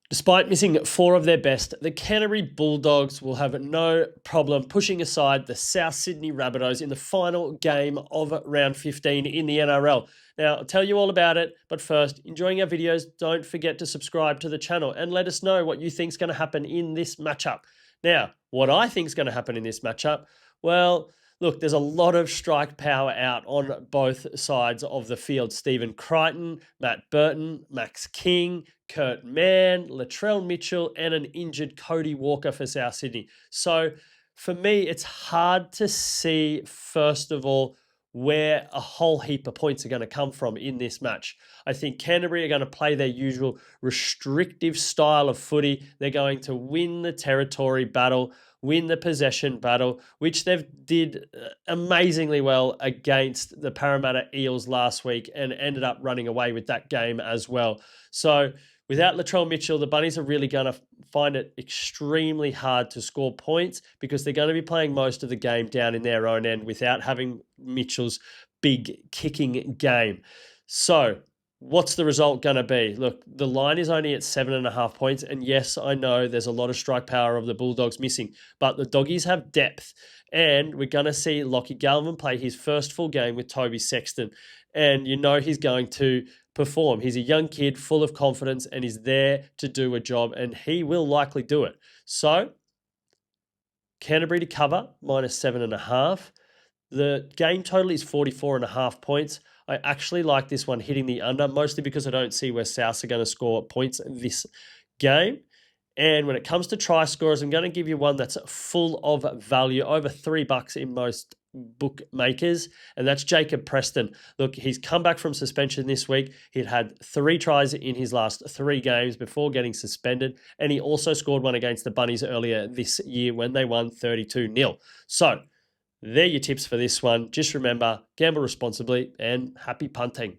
Despite missing 4 of their best, the Canterbury Bulldogs will have no problem pushing aside the South Sydney Rabbitohs in the final game of round 15 in the NRL. Now, I'll tell you all about it, but first, enjoying our videos, don't forget to subscribe to the channel and let us know what you think is going to happen in this matchup. Now, what I think is going to happen in this matchup, well, look, there's a lot of strike power out on both sides of the field. Stephen Crichton, Matt Burton, Max King, Kurt Mann, Latrell Mitchell, and an injured Cody Walker for South Sydney. So for me, it's hard to see, first of all, where a whole heap of points are going to come from in this match. I think Canterbury are going to play their usual restrictive style of footy. They're going to win the territory battle, win the possession battle, which they've did amazingly well against the Parramatta Eels last week and ended up running away with that game as well. So without Latrell Mitchell, the Bunnies are really going to find it extremely hard to score points because they're going to be playing most of the game down in their own end without having Mitchell's big kicking game. So what's the result going to be? Look, the line is only at 7.5 points. And yes, I know there's a lot of strike power of the Bulldogs missing, but the Doggies have depth. And we're going to see Lachie Galvin play his first full game with Toby Sexton. And you know he's going to perform. He's a young kid full of confidence and he's there to do a job, and he will likely do it. So Canterbury to cover, -7.5. The game total is 44.5 points. I actually like this one hitting the under, mostly because I don't see where Souths are going to score points in this game. And when it comes to try scorers, I'm going to give you one that's full of value, over $3 in most bookmakers, and that's Jacob Preston. Look, he's come back from suspension this week. He'd had 3 tries in his last 3 games before getting suspended, and he also scored one against the Bunnies earlier this year when they won 32-0. So, they're your tips for this one. Just remember, gamble responsibly and happy punting.